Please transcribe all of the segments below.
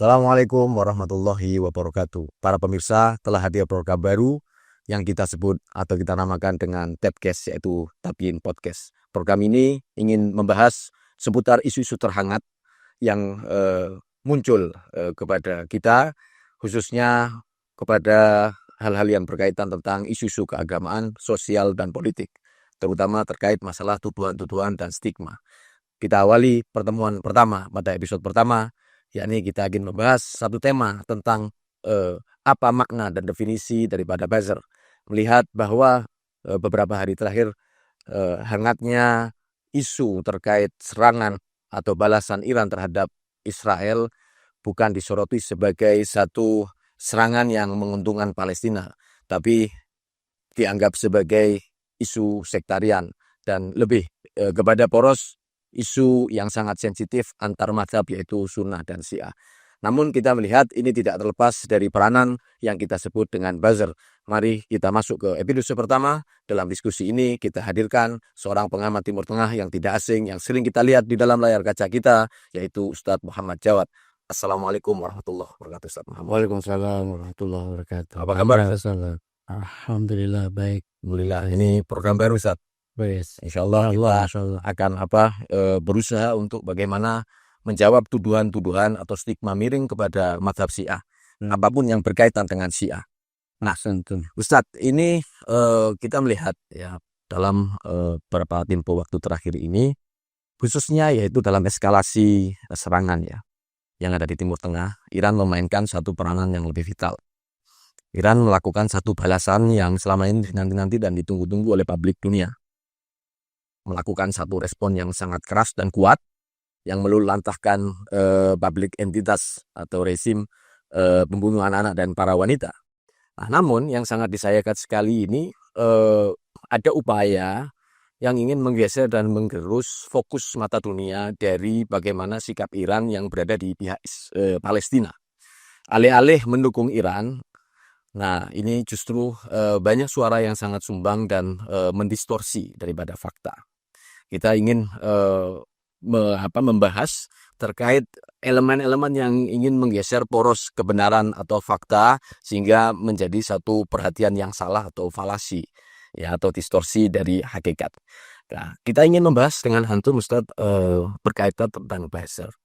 Assalamualaikum warahmatullahi wabarakatuh. Para pemirsa, telah hadir program baru yang kita sebut atau kita namakan dengan Tapcast, yaitu Tabiin Podcast. Program ini ingin membahas seputar isu-isu terhangat yang muncul kepada kita, khususnya kepada hal-hal yang berkaitan tentang isu-isu keagamaan, sosial, dan politik, terutama terkait masalah tuduhan-tuduhan dan stigma. Kita awali pertemuan pertama pada episode pertama, yakni kita ingin membahas satu tema tentang apa makna dan definisi daripada buzzer. Melihat bahwa beberapa hari terakhir hangatnya isu terkait serangan atau balasan Iran terhadap Israel bukan disoroti sebagai satu serangan yang menguntungkan Palestina, tapi dianggap sebagai isu sektarian dan lebih kepada poros isu yang sangat sensitif antar mazhab, yaitu Sunnah dan Syiah. Namun kita melihat ini tidak terlepas dari peranan yang kita sebut dengan buzzer. Mari kita masuk ke episode pertama. Dalam diskusi ini kita hadirkan seorang pengamat Timur Tengah yang tidak asing, yang sering kita lihat di dalam layar kaca kita, yaitu Ustadz Muhammad Jawad. Assalamualaikum warahmatullahi wabarakatuh, Ustadz Muhammad. Waalaikumsalam warahmatullahi wabarakatuh. Apa kabar? Alhamdulillah baik. Alhamdulillah, ini program baru, Ustadz. Insya Allah kita akan berusaha untuk bagaimana menjawab tuduhan-tuduhan atau stigma miring kepada mazhab Syiah, apapun yang berkaitan dengan Syiah. Nah, Ustadz, ini kita melihat ya dalam beberapa tempo waktu terakhir ini, khususnya yaitu dalam eskalasi serangan ya yang ada di Timur Tengah, Iran memainkan satu peranan yang lebih vital. Iran melakukan satu balasan yang selama ini dinanti-nanti dan ditunggu-tunggu oleh publik dunia. Melakukan satu respon yang sangat keras dan kuat yang meluluhlantahkan publik entitas atau rezim pembunuhan anak dan para wanita. Nah, namun yang sangat disayangkan sekali ini ada upaya yang ingin menggeser dan menggerus fokus mata dunia dari bagaimana sikap Iran yang berada di pihak Palestina. Alih-alih mendukung Iran, nah ini justru banyak suara yang sangat sumbang dan mendistorsi daripada fakta. Kita ingin membahas terkait elemen-elemen yang ingin menggeser poros kebenaran atau fakta sehingga menjadi satu perhatian yang salah atau falasi ya, atau distorsi dari hakikat. Nah, kita ingin membahas dengan antum Ustadz berkaitan tentang buzzer.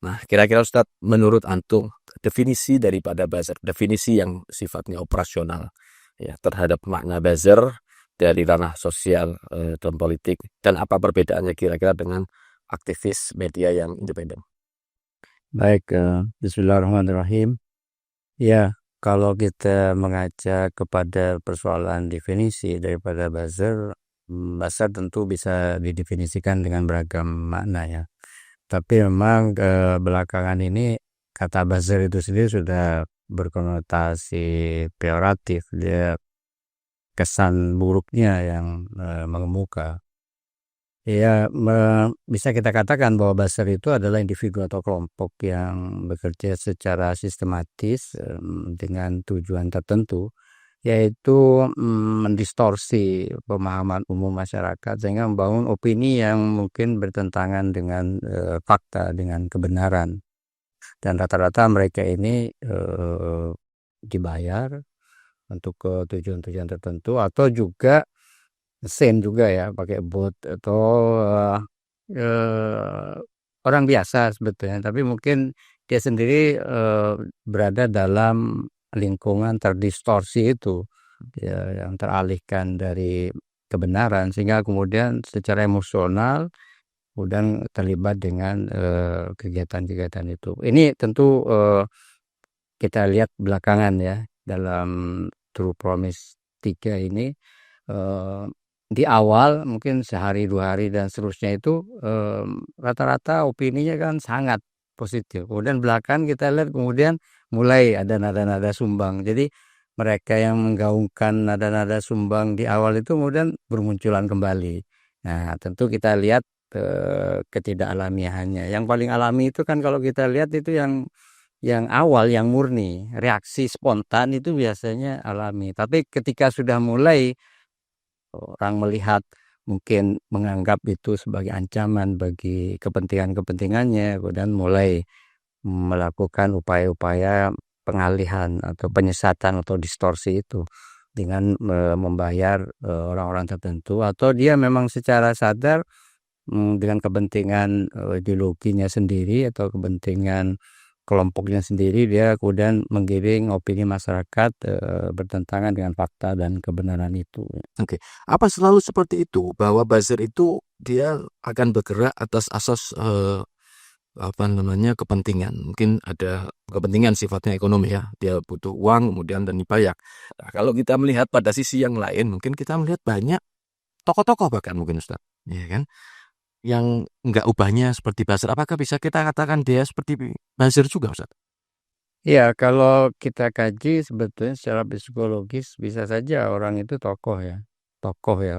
Nah, kira-kira Ustadz, menurut antum definisi daripada buzzer, definisi yang sifatnya operasional ya terhadap makna buzzer dari ranah sosial dan politik, dan apa perbedaannya kira-kira dengan aktivis media yang independen? Baik, bismillahirrahmanirrahim. Ya, kalau kita mengaca kepada persoalan definisi daripada buzzer tentu bisa didefinisikan dengan beragam makna ya. Tapi memang belakangan ini kata buzzer itu sendiri sudah berkonotasi peyoratif, dia kesan buruknya yang mengemuka. Ya, bisa kita katakan bahwa buzzer itu adalah individu atau kelompok yang bekerja secara sistematis dengan tujuan tertentu, yaitu mendistorsi pemahaman umum masyarakat sehingga membangun opini yang mungkin bertentangan dengan fakta, dengan kebenaran. Dan rata-rata mereka ini dibayar untuk tujuan-tujuan tertentu, atau juga mesin juga ya, pakai bot atau orang biasa sebetulnya, tapi mungkin dia sendiri berada dalam lingkungan terdistorsi itu ya, yang teralihkan dari kebenaran sehingga kemudian secara emosional kemudian terlibat dengan kegiatan-kegiatan itu. Ini tentu kita lihat belakangan ya dalam True Promise 3 ini, di awal mungkin sehari 2 hari dan seterusnya itu rata-rata opininya kan sangat positif. Kemudian belakangan kita lihat kemudian mulai ada nada-nada sumbang. Jadi mereka yang menggaungkan nada-nada sumbang di awal itu kemudian bermunculan kembali. Nah, tentu kita lihat ketidakalamiahannya. Yang paling alami itu kan kalau kita lihat itu yang awal, yang murni, reaksi spontan itu biasanya alami. Tapi ketika sudah mulai orang melihat, mungkin menganggap itu sebagai ancaman bagi kepentingan-kepentingannya, kemudian mulai melakukan upaya-upaya pengalihan atau penyesatan atau distorsi itu dengan membayar orang-orang tertentu, atau dia memang secara sadar dengan kepentingan ideologinya sendiri atau kepentingan kelompoknya sendiri, dia kemudian menggiring opini masyarakat bertentangan dengan fakta dan kebenaran itu. Oke, apa selalu seperti itu bahwa buzzer itu dia akan bergerak atas asas kepentingan? Mungkin ada kepentingan sifatnya ekonomi ya, dia butuh uang kemudian dan dibayar. Nah, kalau kita melihat pada sisi yang lain, mungkin kita melihat banyak tokoh-tokoh bahkan mungkin Ustaz, ya kan, yang nggak ubahnya seperti buzzer. Apakah bisa kita katakan dia seperti buzzer juga Ustaz? Ya, kalau kita kaji sebetulnya secara psikologis bisa saja orang itu tokoh ya,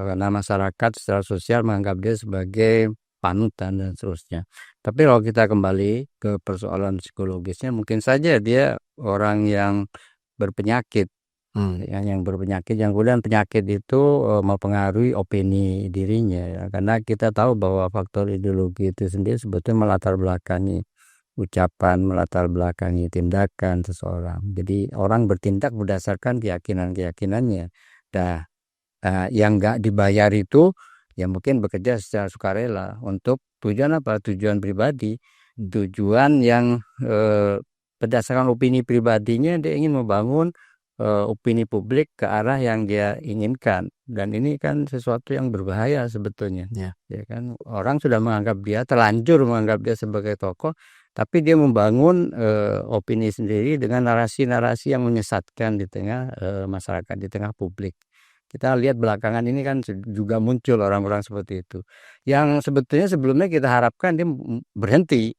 karena masyarakat secara sosial menganggap dia sebagai panutan dan seterusnya. Tapi kalau kita kembali ke persoalan psikologisnya, mungkin saja dia orang yang berpenyakit, yang berpenyakit, yang kemudian penyakit itu mempengaruhi opini dirinya ya. Karena kita tahu bahwa faktor ideologi itu sendiri sebetulnya melatar belakangi ucapan, melatar belakangi tindakan seseorang. Jadi orang bertindak berdasarkan keyakinan-keyakinannya. Nah, yang nggak dibayar itu ya mungkin bekerja secara sukarela untuk tujuan apa? Tujuan pribadi, tujuan yang berdasarkan opini pribadinya dia ingin membangun opini publik ke arah yang dia inginkan, dan ini kan sesuatu yang berbahaya sebetulnya. Ya. Ya kan, orang sudah menganggap dia terlanjur menganggap dia sebagai tokoh, tapi dia membangun opini sendiri dengan narasi-narasi yang menyesatkan di tengah masyarakat, di tengah publik. Kita lihat belakangan ini kan juga muncul orang-orang seperti itu, yang sebetulnya sebelumnya kita harapkan dia berhenti,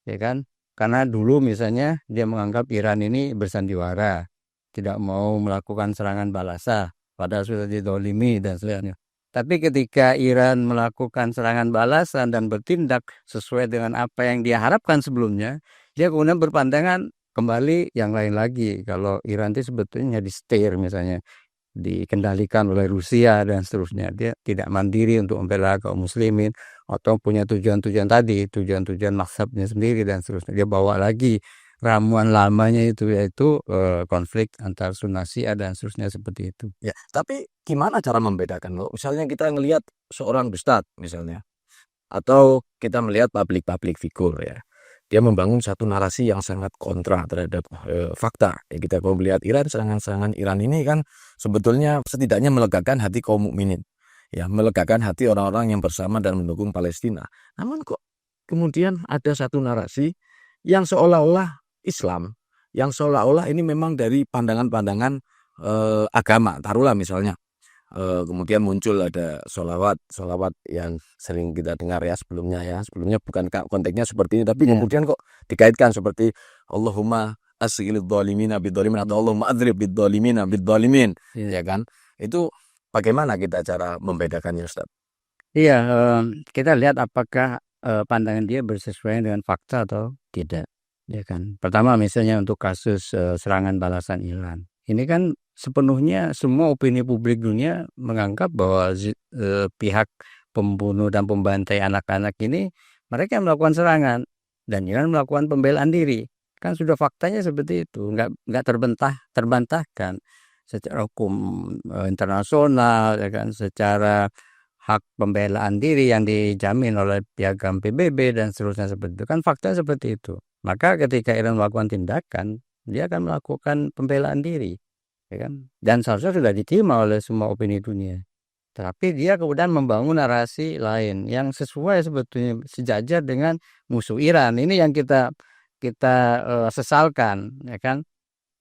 ya kan? Karena dulu misalnya dia menganggap Iran ini bersandiwara, tidak mau melakukan serangan balasan, padahal sudah didolimi dan sebagainya. Tapi ketika Iran melakukan serangan balasan dan bertindak sesuai dengan apa yang dia harapkan sebelumnya, dia kemudian berpandangan kembali yang lain lagi. Kalau Iran itu sebetulnya disetir misalnya, dikendalikan oleh Rusia dan seterusnya. Dia tidak mandiri untuk membela kaum muslimin atau punya tujuan-tujuan tadi, tujuan-tujuan mazhabnya sendiri dan seterusnya. Dia bawa lagi ramuan lamanya itu, yaitu konflik antar Sunni Syiah dan seterusnya seperti itu. Ya, tapi gimana cara membedakan loh? Misalnya kita ngelihat seorang ustadz misalnya, atau kita melihat public figur ya, dia membangun satu narasi yang sangat kontra terhadap fakta. Ya, kita kalau melihat Iran, serangan-serangan Iran ini kan sebetulnya setidaknya melegakan hati kaum mukminin, ya, melegakan hati orang-orang yang bersama dan mendukung Palestina. Namun kok kemudian ada satu narasi yang seolah-olah Islam, yang seolah-olah ini memang dari pandangan-pandangan agama, taruhlah misalnya. Kemudian muncul ada sholawat yang sering kita dengar ya sebelumnya bukan konteksnya seperti ini, tapi kemudian kok dikaitkan seperti Allahumma asghilid dhalimina bidh-dhalimin atau Allahumma adrib bidh-dhalimina bidh-dhalimin, ya kan? Itu bagaimana kita cara membedakannya Ustaz? Iya, kita lihat apakah pandangan dia bersesuaian dengan fakta atau tidak, ya kan. Pertama misalnya untuk kasus serangan balasan Iran, ini kan sepenuhnya semua opini publik dunia menganggap bahwa pihak pembunuh dan pembantai anak-anak ini mereka yang melakukan serangan dan Iran melakukan pembelaan diri. Kan sudah faktanya seperti itu, nggak terbantahkan secara hukum internasional, ya kan, secara hak pembelaan diri yang dijamin oleh piagam PBB dan seterusnya seperti itu. Kan fakta seperti itu. Maka ketika Iran melakukan tindakan, dia akan melakukan pembelaan diri, ya kan? Dan seharusnya sudah diterima oleh semua opini dunia. Tapi dia kemudian membangun narasi lain yang sesuai sebetulnya sejajar dengan musuh Iran. Ini yang kita sesalkan, ya kan?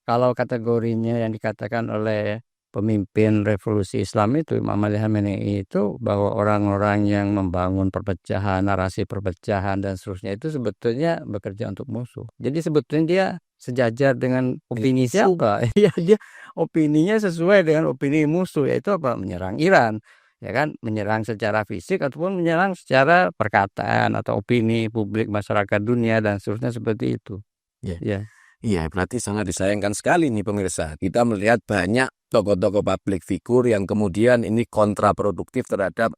Kalau kategorinya yang dikatakan oleh pemimpin revolusi Islam itu, Imam Ali Khamenei itu, bahwa orang-orang yang membangun perpecahan, narasi perpecahan dan seterusnya itu sebetulnya bekerja untuk musuh. Jadi sebetulnya dia sejajar dengan opini siapa? Ya, dia opininya sesuai dengan opini musuh, yaitu apa? Menyerang Iran, ya kan? Menyerang secara fisik ataupun menyerang secara perkataan atau opini publik masyarakat dunia dan seterusnya seperti itu. Ya. Iya, berarti sangat disayangkan sekali nih pemirsa. Kita melihat banyak tokoh-tokoh public figure yang kemudian ini kontraproduktif terhadap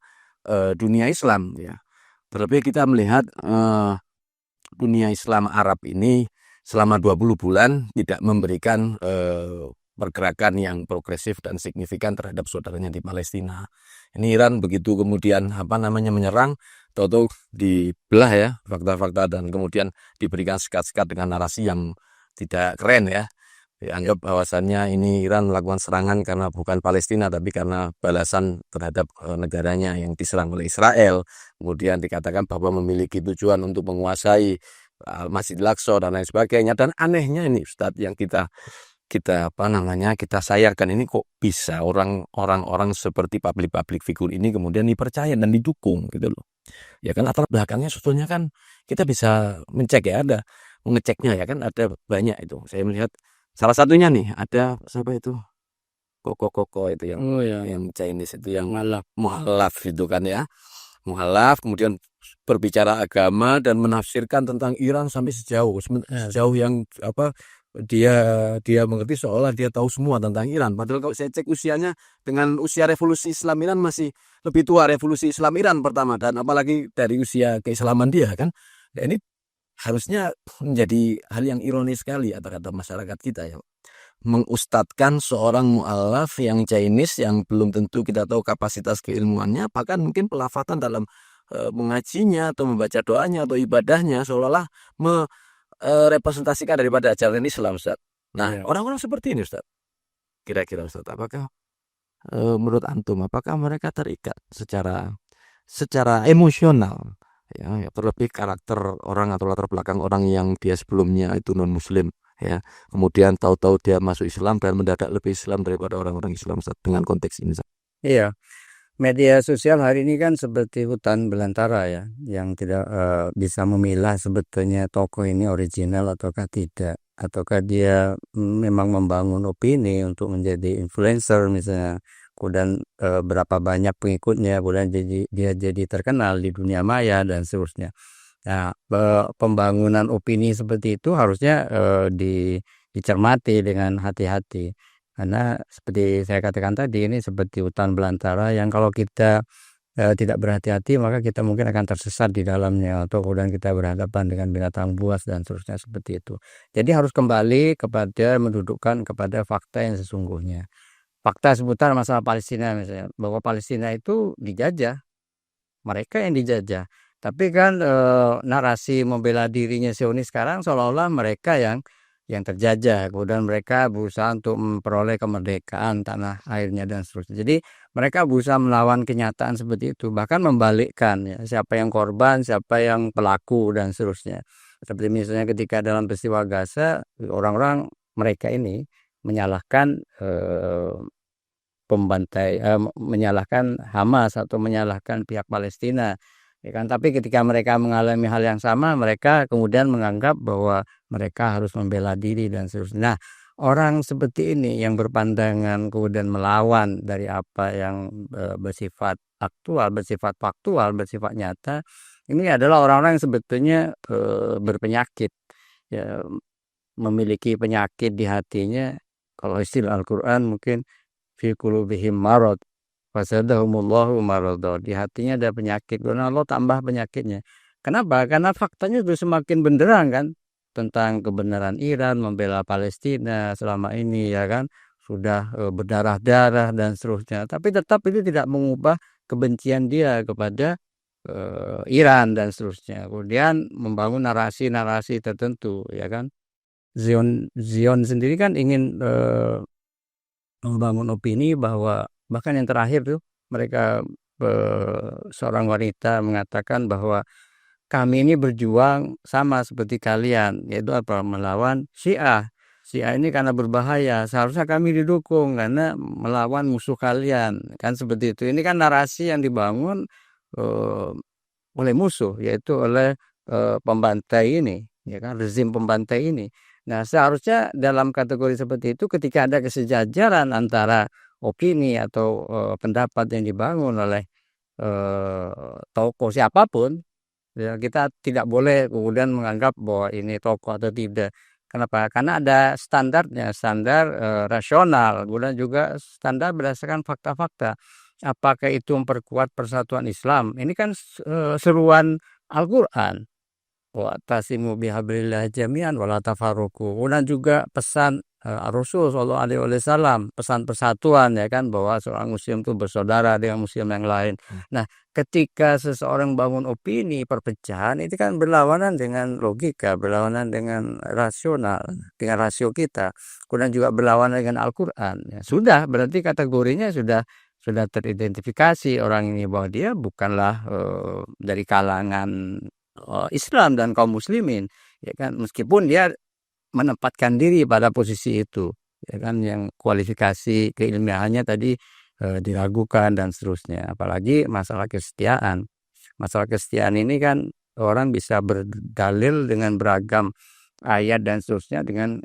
dunia Islam. Ya, terlebih kita melihat dunia Islam Arab ini selama 20 bulan tidak memberikan pergerakan yang progresif dan signifikan terhadap saudaranya di Palestina. Ini Iran begitu kemudian menyerang, tahu-tahu dibelah ya fakta-fakta dan kemudian diberikan sekat-sekat dengan narasi yang tidak keren ya. Dianggap bahwasannya ini Iran melakukan serangan karena bukan Palestina tapi karena balasan terhadap negaranya yang diserang oleh Israel. Kemudian dikatakan bahwa memiliki tujuan untuk menguasai Masjidil Aqsa dan lain sebagainya. Dan anehnya ini Ustadz yang kita sayangkan ini, kok bisa orang-orang seperti public figure ini kemudian dipercaya dan didukung gitu loh. Ya kan latar belakangnya sebetulnya kan kita bisa mencek ya, ada mengeceknya ya kan, ada banyak itu. Saya melihat salah satunya nih ada siapa itu, Koko itu Oh ya, yang Chinese itu yang malah. muhalaf itu kan ya, muhalaf kemudian berbicara agama dan menafsirkan tentang Iran sampai sejauh yang dia mengerti seolah dia tahu semua tentang Iran. Padahal kalau saya cek usianya dengan usia revolusi Islam Iran masih lebih tua revolusi Islam Iran pertama, dan apalagi dari usia keislaman dia kan. Ya, ini harusnya menjadi hal yang ironis sekali terhadap masyarakat kita ya, mengustadkan seorang mu'alaf yang Chinese yang belum tentu kita tahu kapasitas keilmuannya, bahkan mungkin pelafatan dalam mengajinya atau membaca doanya atau ibadahnya seolah-olah merepresentasikan daripada ajaran Islam, Ustaz. Nah, orang-orang seperti ini Ustaz, kira-kira Ustaz, apakah menurut antum apakah mereka terikat secara emosional ya, terlebih karakter orang atau latar belakang orang yang dia sebelumnya itu non muslim ya, kemudian tahu-tahu dia masuk Islam dan mendadak lebih Islam daripada orang-orang Islam Ustaz, dengan konteks ini Ustaz. Iya, media sosial hari ini kan seperti hutan belantara ya, yang tidak bisa memilah sebetulnya tokoh ini original ataukah tidak, ataukah dia memang membangun opini untuk menjadi influencer misalnya, kemudian berapa banyak pengikutnya, kemudian dia jadi terkenal di dunia maya dan seterusnya. Nah, pembangunan opini seperti itu harusnya dicermati dengan hati-hati. Karena seperti saya katakan tadi, ini seperti hutan belantara yang kalau kita tidak berhati-hati maka kita mungkin akan tersesat di dalamnya, atau kemudian kita berhadapan dengan binatang buas dan seterusnya seperti itu. Jadi harus kembali kepada mendudukkan kepada fakta yang sesungguhnya. Fakta seputar masalah Palestina misalnya, bahwa Palestina itu dijajah, mereka yang dijajah. Tapi kan narasi membela dirinya Zionis sekarang seolah-olah mereka yang terjajah, kemudian mereka berusaha untuk memperoleh kemerdekaan tanah airnya dan seterusnya. Jadi mereka berusaha melawan kenyataan seperti itu, bahkan membalikkan ya, siapa yang korban, siapa yang pelaku dan seterusnya. Seperti misalnya ketika dalam peristiwa Gaza, orang-orang mereka ini menyalahkan menyalahkan Hamas atau menyalahkan pihak Palestina, ya kan. Tapi ketika mereka mengalami hal yang sama, mereka kemudian menganggap bahwa mereka harus membela diri dan seterusnya. Nah, orang seperti ini yang berpandangan kemudian melawan dari apa yang bersifat aktual, bersifat faktual, bersifat nyata, ini adalah orang-orang yang sebetulnya berpenyakit, ya, memiliki penyakit di hatinya. Kalau istilah Al-Quran mungkin fi qulubihim marad fasadahumullahu marada, di hatinya ada penyakit, karena Allah tambah penyakitnya. Kenapa? Karena faktanya itu semakin benderang kan, tentang kebenaran Iran membela Palestina selama ini ya kan, sudah berdarah-darah dan seterusnya, tapi tetap itu tidak mengubah kebencian dia kepada Iran dan seterusnya. Kemudian membangun narasi-narasi tertentu ya kan. Zion sendiri kan ingin membangun opini bahwa bahkan yang terakhir tuh mereka seorang wanita mengatakan bahwa kami ini berjuang sama seperti kalian, yaitu apa, melawan Syiah. Syiah ini karena berbahaya, seharusnya kami didukung karena melawan musuh kalian, kan seperti itu. Ini kan narasi yang dibangun oleh musuh, yaitu oleh pembantai ini, ya kan, rezim pembantai ini. Nah, seharusnya dalam kategori seperti itu ketika ada kesejajaran antara opini atau pendapat yang dibangun oleh tokoh siapapun, ya, kita tidak boleh kemudian menganggap bahwa ini tokoh atau tidak. Kenapa? Karena ada standarnya, standar rasional, kemudian juga standar berdasarkan fakta-fakta. Apakah itu memperkuat persatuan Islam? Ini kan seruan Al-Quran. wa'tasimu bihablillah jami'an wa la tafarraqu. Kemudian juga pesan Rasul sallallahu alaihi wasallam, pesan persatuan ya kan, bahwa seorang muslim itu bersaudara dengan muslim yang lain. Nah, ketika seseorang bangun opini perpecahan itu kan berlawanan dengan logika, berlawanan dengan rasional, dengan rasio kita. Kemudian juga berlawanan dengan Al-Qur'an. Ya, sudah berarti kategorinya sudah teridentifikasi orang ini bahwa dia bukanlah dari kalangan Islam dan kaum muslimin, ya kan, meskipun dia menempatkan diri pada posisi itu, ya kan, yang kualifikasi keilmiahannya tadi diragukan dan seterusnya. Apalagi masalah kesetiaan. Masalah kesetiaan ini kan orang bisa berdalil dengan beragam ayat dan seterusnya dengan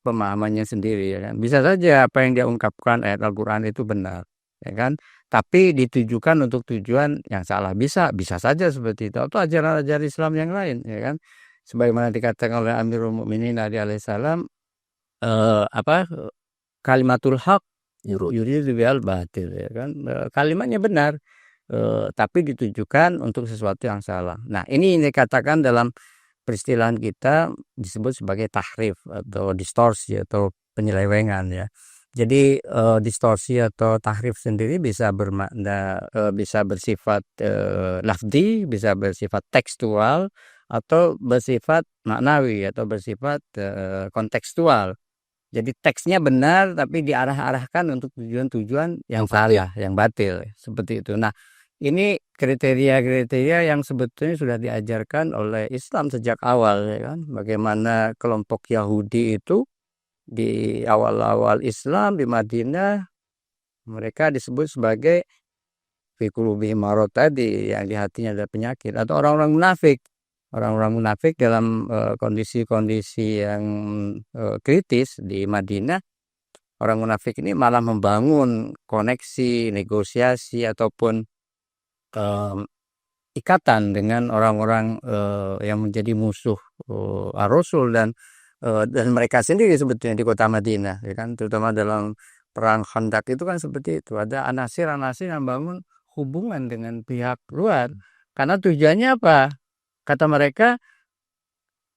pemahamannya sendiri, ya kan. Bisa saja apa yang dia ungkapkan ayat Al-Qur'an itu benar, ya kan. Tapi ditujukan untuk tujuan yang salah, bisa saja seperti itu. Atau ajaran-ajaran Islam yang lain, ya kan. Sebagaimana dikatakan oleh Amirul Mukminin Ali alaihissalam, kalimatul haq yuridu bihal batil, ya kan. Kalimatnya benar, tapi ditujukan untuk sesuatu yang salah. Nah, ini dikatakan dalam peristilahan kita disebut sebagai tahrif atau distorsi atau penyelewengan, ya. Jadi distorsi atau tahrif sendiri bisa bermakna bisa bersifat lafzi, bisa bersifat tekstual, atau bersifat maknawi atau bersifat kontekstual. Jadi teksnya benar tapi diarah-arahkan untuk tujuan-tujuan yang salah, yang batil, seperti itu. Nah, ini kriteria-kriteria yang sebetulnya sudah diajarkan oleh Islam sejak awal, ya kan. Bagaimana kelompok Yahudi itu di awal-awal Islam di Madinah, mereka disebut sebagai fi qulubihim marad tadi, yang di hatinya ada penyakit, atau orang-orang munafik. Orang-orang munafik dalam kondisi-kondisi yang kritis di Madinah, orang munafik ini malah membangun koneksi, negosiasi, ataupun ikatan dengan orang-orang yang menjadi musuh Rasul dan mereka sendiri sebetulnya di kota Madinah, ya kan. Terutama dalam perang Khandaq itu kan seperti itu. Ada anasir-anasir yang bangun hubungan dengan pihak luar. Karena tujuannya apa? Kata mereka,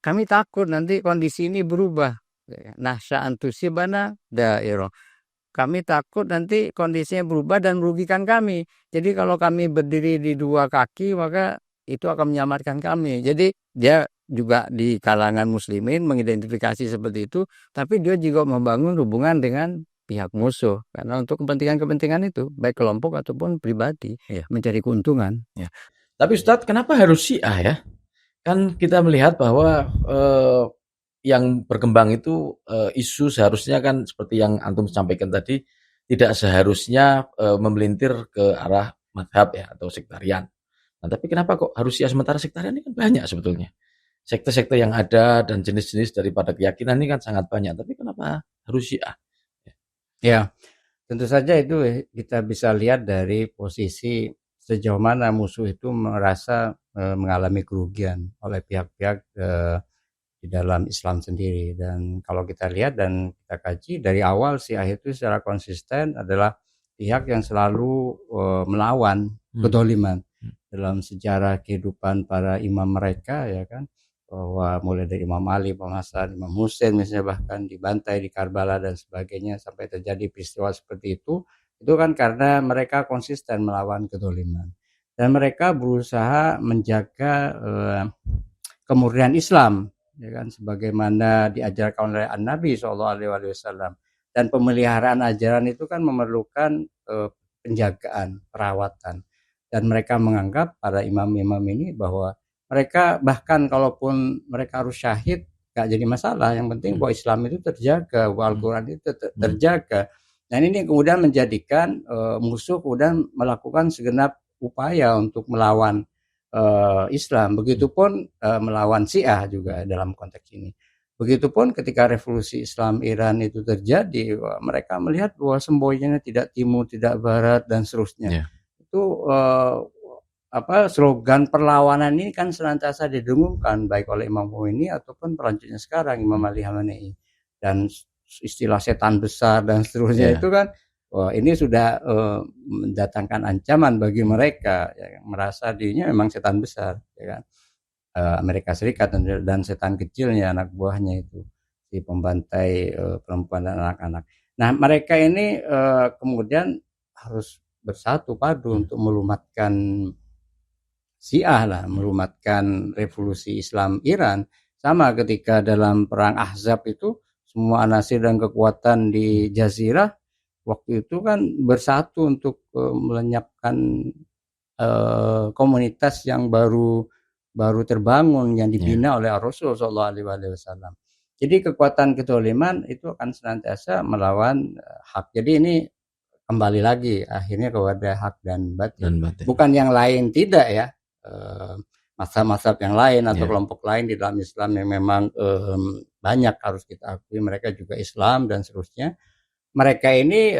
kami takut nanti kondisi ini berubah. Nahsya antusibana da'iroh. Kami takut nanti kondisinya berubah dan merugikan kami. Jadi kalau kami berdiri di dua kaki, maka itu akan menyamarkan kami. Jadi dia juga di kalangan muslimin mengidentifikasi seperti itu, tapi dia juga membangun hubungan dengan pihak musuh. Karena untuk kepentingan-kepentingan itu, baik kelompok ataupun pribadi, mencari keuntungan. Ya. Tapi Ustadz, kenapa harus Syiah ya? Kan kita melihat bahwa yang berkembang itu isu seharusnya kan seperti yang Antum sampaikan tadi, tidak seharusnya memelintir ke arah madhab ya atau sektarian. Nah, tapi kenapa kok harus Syiah, sementara sektarian ini kan banyak sebetulnya. Sekte-sekte yang ada dan jenis-jenis daripada keyakinan ini kan sangat banyak. Tapi kenapa harus Syiah? Ya, tentu saja itu kita bisa lihat dari posisi sejauh mana musuh itu merasa mengalami kerugian oleh pihak-pihak di dalam Islam sendiri. Dan kalau kita lihat dan kita kaji dari awal, Syiah itu secara konsisten adalah pihak yang selalu melawan kedoliman. Dalam sejarah kehidupan para imam mereka, ya kan, bahwa mulai dari Imam Ali, Imam Hasan, Imam Husain misalnya, bahkan dibantai di Karbala dan sebagainya sampai terjadi peristiwa seperti itu kan karena mereka konsisten melawan kedoliman. Dan mereka berusaha menjaga kemurnian Islam, ya kan, sebagaimana diajarkan oleh An-Nabi SAW. Dan pemeliharaan ajaran itu kan memerlukan penjagaan, perawatan. Dan mereka menganggap para imam-imam ini bahwa mereka bahkan kalaupun mereka harus syahid, gak jadi masalah. Yang penting bahwa Islam itu terjaga, bahwa Al-Quran itu terjaga. Dan ini kemudian menjadikan musuh kemudian melakukan segenap upaya untuk melawan Islam. Begitupun melawan Syiah juga dalam konteks ini. Begitupun ketika revolusi Islam Iran itu terjadi, mereka melihat bahwa semboyannya tidak timur, tidak barat, dan seterusnya. Itu slogan perlawanan ini kan senantiasa didengungkan baik oleh Imam Khomeini ataupun pelanjutnya sekarang Imam Ali Khamenei. Dan istilah setan besar dan seterusnya itu kan ini sudah mendatangkan ancaman bagi mereka yang merasa dirinya memang setan besar, ya kan. Amerika Serikat dan setan kecilnya anak buahnya itu si pembantai perempuan dan anak-anak. Nah mereka ini kemudian harus bersatu padu untuk melumatkan Syiah lah, melumatkan revolusi Islam Iran. Sama ketika dalam perang Ahzab itu semua anasir dan kekuatan di Jazirah waktu itu kan bersatu untuk melenyapkan komunitas yang baru terbangun yang dibina oleh Rasul Shallallahu Alaihi Wasallam. Jadi kekuatan kezaliman itu akan senantiasa melawan hak. Jadi ini kembali lagi akhirnya kepada hak dan batin. Bukan yang lain tidak ya. Mazhab-mazhab yang lain atau kelompok lain di dalam Islam yang memang banyak harus kita akui mereka juga Islam dan seterusnya. Mereka ini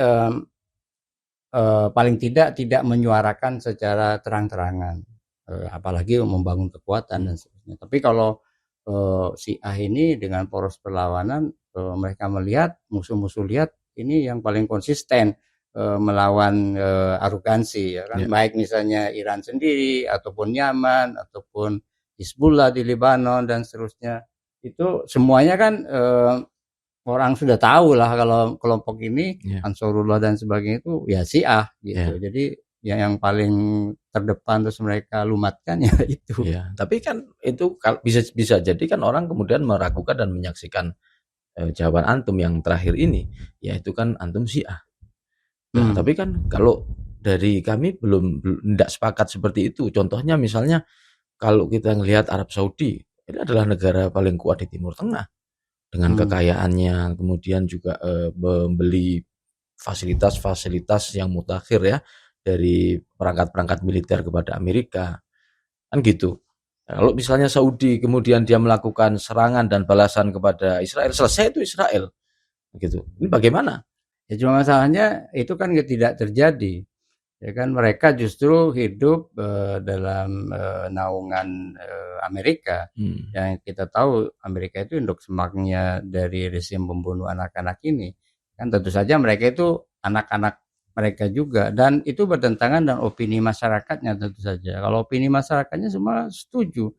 paling tidak menyuarakan secara terang-terangan, apalagi membangun kekuatan dan seterusnya. Tapi kalau Syiah ini dengan poros perlawanan, mereka melihat musuh-musuh lihat ini yang paling konsisten melawan arogansi ya kan, baik misalnya Iran sendiri ataupun Yaman ataupun Hizbullah di Lebanon dan seterusnya, itu semuanya kan orang sudah tahu lah kalau kelompok ini Ansarullah dan sebagainya itu ya Syiah gitu. Jadi yang paling terdepan terus mereka lumatkan ya itu. Tapi kan itu bisa jadi kan orang kemudian meragukan dan menyaksikan jawaban antum yang terakhir ini, yaitu kan antum Syiah. Nah, tapi kan kalau dari kami belum tidak sepakat seperti itu. Contohnya misalnya kalau kita melihat Arab Saudi, ini adalah negara paling kuat di Timur Tengah dengan kekayaannya, kemudian juga membeli fasilitas-fasilitas yang mutakhir ya dari perangkat-perangkat militer kepada Amerika, kan gitu. Kalau misalnya Saudi kemudian dia melakukan serangan dan balasan kepada Israel, selesai itu Israel, gitu. Ini bagaimana? Ya cuma masalahnya itu kan tidak terjadi. Ya kan mereka justru hidup dalam naungan Amerika. Yang kita tahu Amerika itu induk semaknya dari rezim pembunuh anak-anak ini. Kan tentu saja mereka itu anak-anak mereka juga dan itu bertentangan dengan opini masyarakatnya tentu saja. Kalau opini masyarakatnya semua setuju.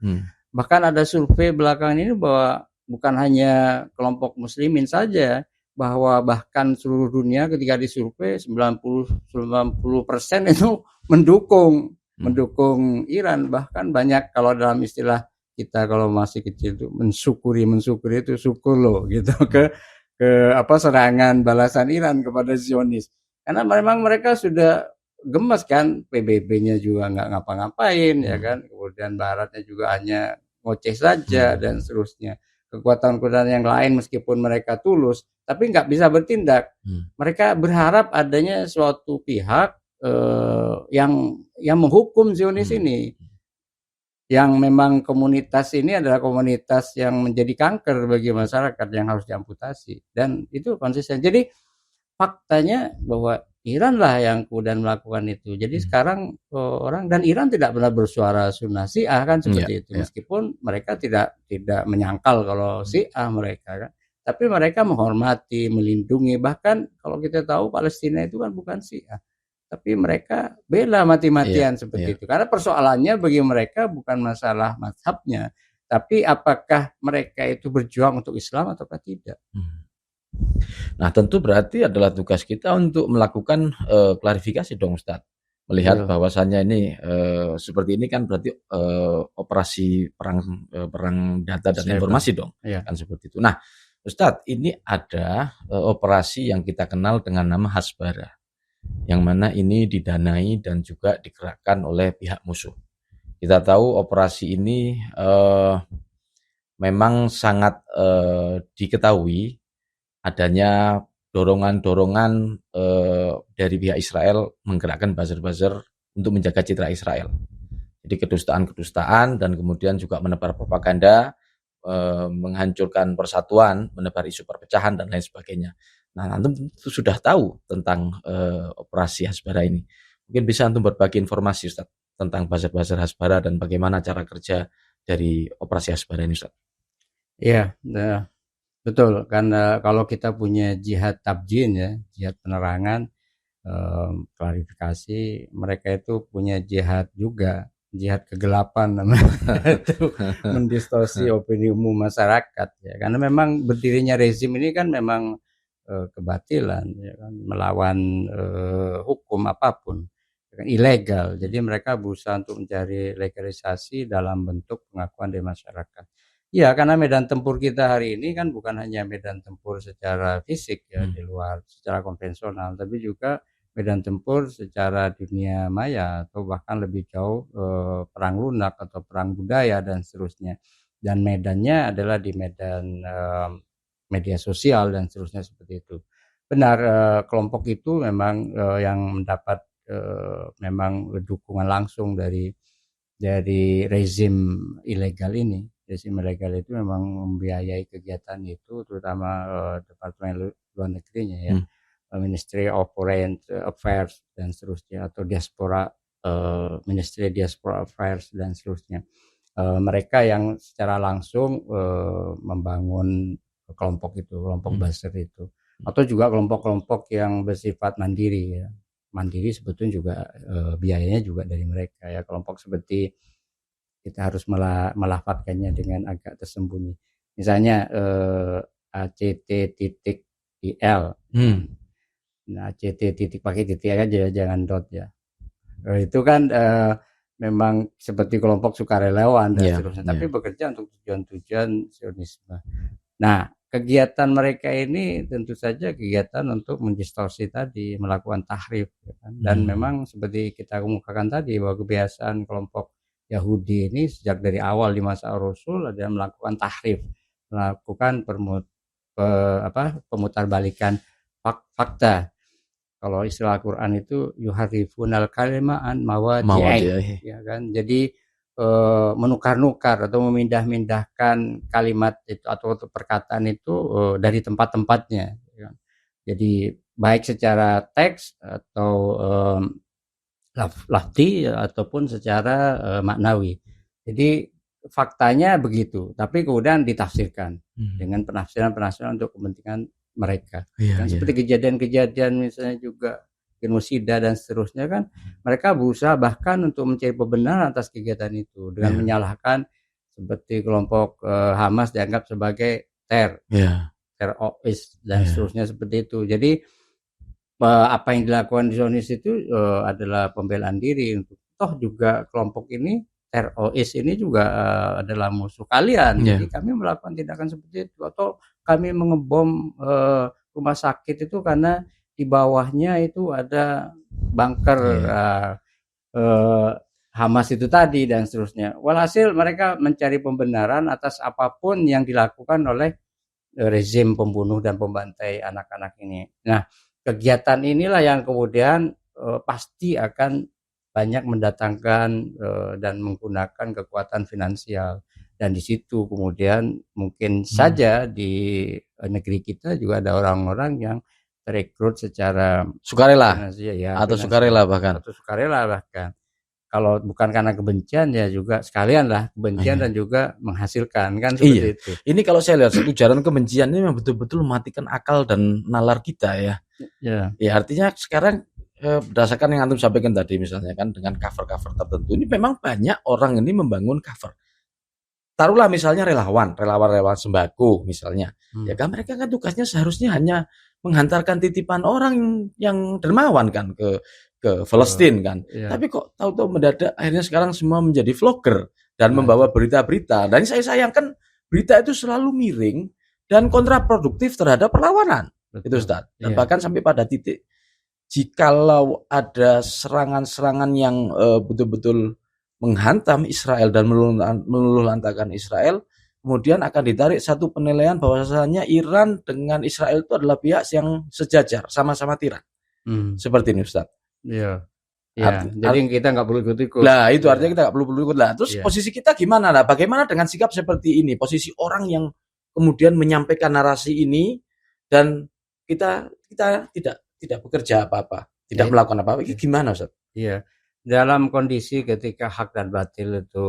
Bahkan ada survei belakangan ini bahwa bukan hanya kelompok muslimin saja, bahwa bahkan seluruh dunia ketika disurvei 90% itu mendukung Iran. Bahkan banyak kalau dalam istilah kita kalau masih kecil itu mensyukuri itu syukur loh gitu ke serangan balasan Iran kepada Zionis. Karena memang mereka sudah gemes kan, PBB-nya juga nggak ngapa-ngapain ya kan, kemudian Baratnya juga hanya ngoceh saja dan seterusnya. Kekuatan-kekuatan yang lain meskipun mereka tulus tapi nggak bisa bertindak. Mereka berharap adanya suatu pihak yang menghukum Zionis ini, yang memang komunitas ini adalah komunitas yang menjadi kanker bagi masyarakat yang harus diamputasi, dan itu konsisten. Jadi faktanya bahwa Iran lah yang kemudian melakukan itu. Jadi sekarang orang dan Iran tidak pernah bersuara Sunnah Syiah kan seperti itu. Meskipun mereka tidak menyangkal kalau Syiah mereka kan. Tapi mereka menghormati, melindungi. Bahkan kalau kita tahu Palestina itu kan bukan Syiah. Tapi mereka bela mati-matian seperti itu. Karena persoalannya bagi mereka bukan masalah mazhabnya. Tapi apakah mereka itu berjuang untuk Islam ataukah tidak. Nah tentu berarti adalah tugas kita untuk melakukan klarifikasi dong Ustadz. Melihat bahwasannya ini seperti ini kan berarti operasi perang data dan informasi dong. Kan seperti itu. Nah Ustadz, ini ada operasi yang kita kenal dengan nama Hasbara, yang mana ini didanai dan juga digerakkan oleh pihak musuh. Kita tahu operasi ini memang sangat diketahui adanya dorongan-dorongan dari pihak Israel menggerakkan buzzer-buzzer untuk menjaga citra Israel. Jadi kedustaan-kedustaan dan kemudian juga menebar propaganda, menghancurkan persatuan, menebar isu perpecahan dan lain sebagainya. Nah, antum tentu sudah tahu tentang operasi Hasbara ini. Mungkin bisa antum berbagi informasi Ustaz tentang buzzer-buzzer Hasbara dan bagaimana cara kerja dari operasi Hasbara ini Ustaz. Iya, betul. Karena kalau kita punya jihad tabjin ya, jihad penerangan, klarifikasi, mereka itu punya jihad juga. jihad kegelapan namanya itu mendistorsi opini umum masyarakat ya. Karena memang berdirinya rezim ini kan memang kebatilan ya kan, melawan hukum apapun, kan ilegal. Jadi mereka berusaha untuk mencari legalisasi dalam bentuk pengakuan dari masyarakat. Ya, karena medan tempur kita hari ini kan bukan hanya medan tempur secara fisik ya di luar secara konvensional, tapi juga medan tempur secara dunia maya atau bahkan lebih jauh perang lunak atau perang budaya dan seterusnya. Dan medannya adalah di medan media sosial dan seterusnya seperti itu. Benar, kelompok itu memang yang mendapat memang dukungan langsung dari rezim ilegal ini. Rezim ilegal itu memang membiayai kegiatan itu, terutama Departemen Luar Negerinya ya, Ministry of Foreign Affairs dan seterusnya, atau Diaspora Ministry Diaspora Affairs dan seterusnya. Mereka yang secara langsung membangun kelompok itu, kelompok buzzer itu, atau juga kelompok-kelompok yang bersifat mandiri ya. Mandiri sebetulnya juga biayanya juga dari mereka ya. Kelompok seperti kita harus melafadzkannya dengan agak tersembunyi. Misalnya ACT.IL. Nah, ACT titik pakai titik aja, jangan dot ya. Itu kan memang seperti kelompok sukarelawan dan seterusnya, tapi bekerja untuk tujuan-tujuan Zionisme. Nah, kegiatan mereka ini tentu saja kegiatan untuk mendistorsi tadi, melakukan tahrif ya kan? Dan memang seperti kita kemukakan tadi bahwa kebiasaan kelompok Yahudi ini sejak dari awal di masa Rasul adalah melakukan tahrif, melakukan pemutarbalikan fakta. Kalau istilah Quran itu yuharifunal kalima an mawadhi'i ya kan. Jadi menukar-nukar atau memindah-mindahkan kalimat itu atau perkataan itu dari tempat-tempatnya ya. Jadi baik secara teks atau lafzi ataupun secara maknawi. Jadi faktanya begitu, tapi kemudian ditafsirkan dengan penafsiran-penafsiran untuk kepentingan mereka. Seperti kejadian-kejadian misalnya juga genosida dan seterusnya kan, mereka berusaha bahkan untuk mencari pembenaran atas kegiatan itu dengan menyalahkan seperti kelompok Hamas dianggap sebagai teroris dan seterusnya seperti itu. Jadi apa yang dilakukan di Zionis itu adalah pembelaan diri untuk toh juga kelompok ini teroris ini juga adalah musuh kalian. Jadi kami melakukan tindakan seperti itu, atau kami mengebom rumah sakit itu karena di bawahnya itu ada bunker Hamas itu tadi dan seterusnya. Walhasil mereka mencari pembenaran atas apapun yang dilakukan oleh rezim pembunuh dan pembantai anak-anak ini. Nah, kegiatan inilah yang kemudian pasti akan banyak mendatangkan dan menggunakan kekuatan finansial, dan di situ kemudian mungkin saja di negeri kita juga ada orang-orang yang terekrut secara sukarela ya, atau sukarela bahkan. Kalau bukan karena kebencian ya juga sekalian lah kebencian dan juga menghasilkan kan seperti itu. Ini kalau saya lihat ujaran kebencian ini memang betul-betul mematikan akal dan nalar kita ya. Ya artinya sekarang berdasarkan yang antum sampaikan tadi misalnya kan dengan cover-cover tertentu ini memang banyak orang ini membangun cover. Taruhlah misalnya relawan sembako misalnya. Ya kan mereka kan tugasnya seharusnya hanya menghantarkan titipan orang yang dermawan kan ke Palestina kan. Tapi kok tahu-tahu mendadak akhirnya sekarang semua menjadi vlogger dan membawa berita-berita. Dan saya sayangkan berita itu selalu miring dan kontraproduktif terhadap perlawanan. Itu Ustaz. Dan bahkan sampai pada titik jikalau ada serangan-serangan yang betul-betul menghantam Israel dan meluluhlantakan Israel, kemudian akan ditarik satu penilaian bahwasanya Iran dengan Israel itu adalah pihak yang sejajar, sama-sama tiran. Seperti ini Ustaz. Jadi kita nggak perlu ikut-ikut. Nah itu artinya kita nggak perlu ikut lah. Terus posisi kita gimana lah? Bagaimana dengan sikap seperti ini? Posisi orang yang kemudian menyampaikan narasi ini dan kita tidak bekerja apa-apa, tidak melakukan apa-apa. Itu gimana Ustaz? Dalam kondisi ketika hak dan batil itu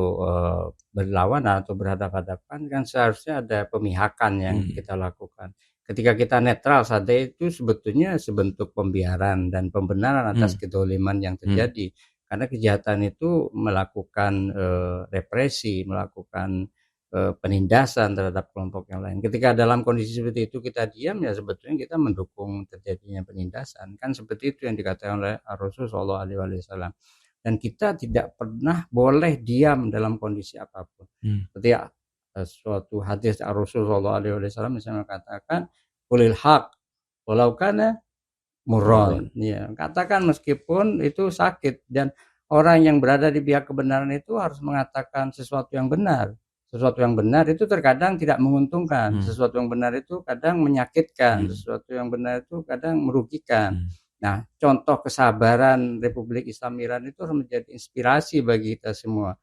berlawanan atau berhadapan-hadapan kan seharusnya ada pemihakan yang kita lakukan. Ketika kita netral saja itu sebetulnya sebentuk pembiaran dan pembenaran atas kedoliman yang terjadi. Karena kejahatan itu melakukan represi, melakukan penindasan terhadap kelompok yang lain. Ketika dalam kondisi seperti itu kita diam, ya sebetulnya kita mendukung terjadinya penindasan. Kan seperti itu yang dikatakan oleh Rasulullah SAW. Dan kita tidak pernah boleh diam dalam kondisi apapun. Seperti suatu hadis Rasulullah SAW misalnya katakan, "Qulil haq walau kana murron." Ya, katakan meskipun itu sakit, dan orang yang berada di pihak kebenaran itu harus mengatakan sesuatu yang benar. Sesuatu yang benar itu terkadang tidak menguntungkan, sesuatu yang benar itu kadang menyakitkan, sesuatu yang benar itu kadang merugikan. Nah, contoh kesabaran Republik Islam Iran itu harus menjadi inspirasi bagi kita semua.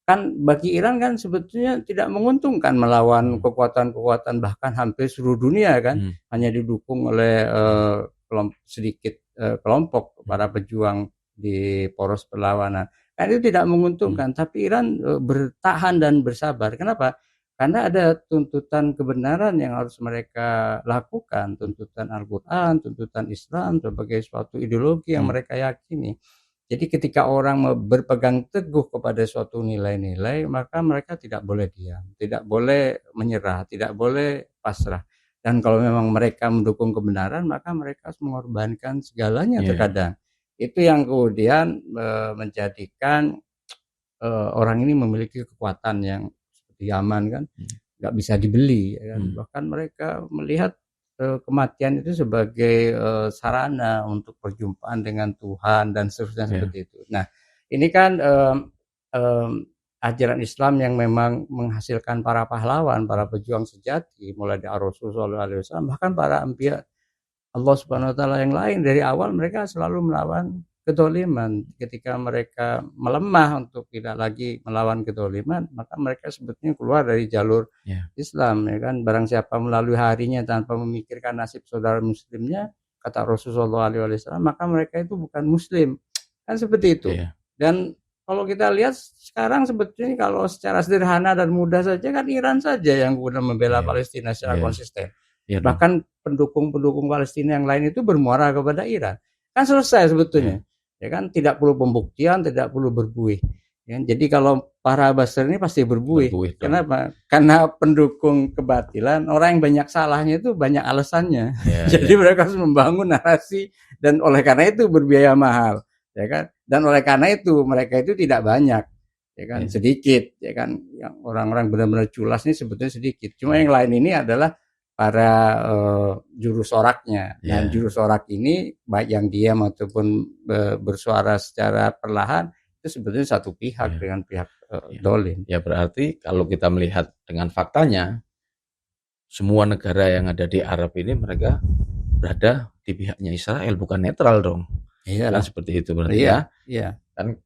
Kan bagi Iran kan sebetulnya tidak menguntungkan melawan kekuatan-kekuatan bahkan hampir seluruh dunia kan, hanya didukung oleh sedikit kelompok para pejuang di poros perlawanan. Kan itu tidak menguntungkan, tapi Iran bertahan dan bersabar. Kenapa? Karena ada tuntutan kebenaran yang harus mereka lakukan, tuntutan Al-Quran, tuntutan Islam sebagai suatu ideologi yang mereka yakini. Jadi ketika orang berpegang teguh kepada suatu nilai-nilai, maka mereka tidak boleh diam, tidak boleh menyerah, tidak boleh pasrah. Dan kalau memang mereka mendukung kebenaran, maka mereka harus mengorbankan segalanya terkadang. Itu yang kemudian menjadikan orang ini memiliki kekuatan yang Yaman kan, nggak bisa dibeli, ya kan? Bahkan mereka melihat kematian itu sebagai sarana untuk perjumpaan dengan Tuhan dan seterusnya seperti itu. Nah, ini kan ajaran Islam yang memang menghasilkan para pahlawan, para pejuang sejati, mulai dari Rasulullah SAW, bahkan para anbiya Allah Subhanahu Wa Taala yang lain dari awal mereka selalu melawan kedoliman. Ketika mereka melemah untuk tidak lagi melawan kedoliman, maka mereka sebetulnya keluar dari jalur Islam, ya kan. Barang siapa melalui harinya tanpa memikirkan nasib saudara muslimnya, kata Rasulullah SAW, maka mereka itu bukan muslim. Kan seperti itu. Dan kalau kita lihat sekarang sebetulnya kalau secara sederhana dan mudah saja kan Iran saja yang kemudian membela Palestina secara konsisten. Bahkan pendukung-pendukung Palestina yang lain itu bermuara kepada Iran. Kan selesai sebetulnya. Ya kan, tidak perlu pembuktian, tidak perlu berbuih. Ya, jadi kalau para Basir ini pasti berbuih. Kenapa? Karena pendukung kebatilan, orang yang banyak salahnya itu banyak alasannya. Jadi mereka harus membangun narasi, dan oleh karena itu berbiaya mahal, ya kan? Dan oleh karena itu mereka itu tidak banyak, ya kan? Sedikit, ya kan? Yang orang-orang benar-benar culas ini sebetulnya sedikit. Cuma yang lain ini adalah para juru soraknya. Dan juru sorak ini baik yang diam ataupun bersuara secara perlahan itu sebetulnya satu pihak dengan pihak dolim. Ya berarti kalau kita melihat dengan faktanya, semua negara yang ada di Arab ini mereka berada di pihaknya Israel, bukan netral dong. Kan seperti itu berarti Kan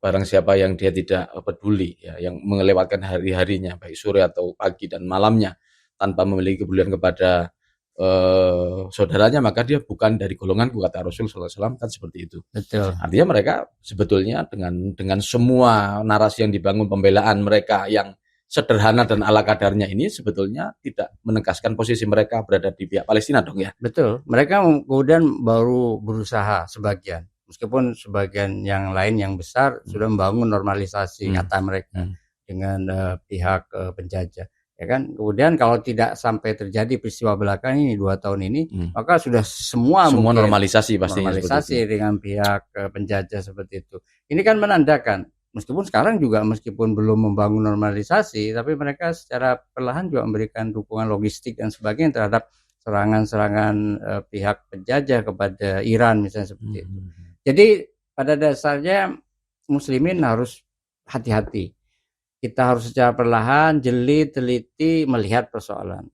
barang siapa yang dia tidak peduli, yang melewatkan hari-harinya baik sore atau pagi dan malamnya tanpa memiliki kepedulian kepada saudaranya, maka dia bukan dari golonganku, kata Rasulullah SAW, kan seperti itu. Betul. Artinya mereka sebetulnya dengan semua narasi yang dibangun, pembelaan mereka yang sederhana dan ala kadarnya ini sebetulnya tidak menegaskan posisi mereka berada di pihak Palestina dong ya. Betul. Mereka kemudian baru berusaha sebagian, meskipun sebagian yang lain yang besar sudah membangun normalisasi nyata mereka dengan pihak penjajah. Ya kan, kemudian kalau tidak sampai terjadi peristiwa belakang ini 2 tahun ini, maka sudah semua normalisasi pastinya, normalisasi dengan pihak penjajah seperti itu. Ini kan menandakan meskipun sekarang juga meskipun belum membangun normalisasi, tapi mereka secara perlahan juga memberikan dukungan logistik dan sebagainya terhadap serangan-serangan pihak penjajah kepada Iran misalnya seperti itu. Jadi pada dasarnya muslimin harus hati-hati. Kita harus secara perlahan, jeli, teliti melihat persoalan.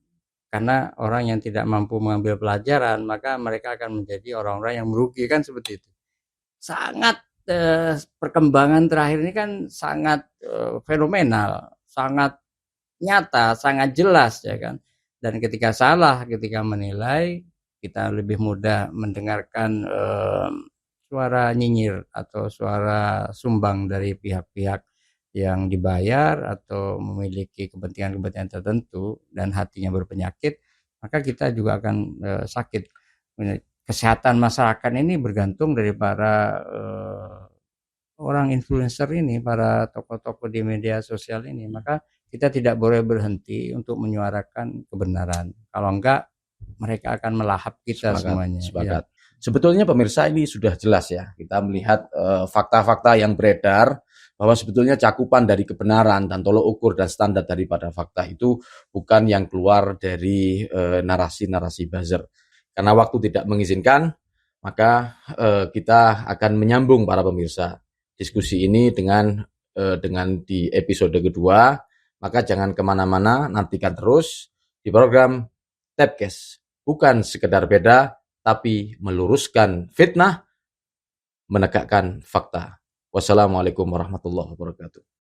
Karena orang yang tidak mampu mengambil pelajaran, maka mereka akan menjadi orang-orang yang merugi, kan seperti itu. Sangat perkembangan terakhir ini kan sangat fenomenal, sangat nyata, sangat jelas, ya kan. Dan ketika salah, ketika menilai, kita lebih mudah mendengarkan suara nyinyir atau suara sumbang dari pihak-pihak yang dibayar atau memiliki kepentingan-kepentingan tertentu dan hatinya berpenyakit, maka kita juga akan sakit. Kesehatan masyarakat ini bergantung dari para orang influencer ini, para tokoh-tokoh di media sosial ini, maka kita tidak boleh berhenti untuk menyuarakan kebenaran. Kalau enggak, mereka akan melahap kita Sepakat, semuanya. Ya. sepakat. Sebetulnya pemirsa ini sudah jelas ya. Kita melihat fakta-fakta yang beredar bahwa sebetulnya cakupan dari kebenaran dan tolok ukur dan standar daripada fakta itu bukan yang keluar dari narasi-narasi buzzer. Karena waktu tidak mengizinkan, maka kita akan menyambung para pemirsa diskusi ini dengan di episode kedua. Maka jangan kemana-mana, nantikan terus di program Tapcast. Bukan sekedar beda, tapi meluruskan fitnah, menegakkan fakta. Wassalamualaikum warahmatullahi wabarakatuh.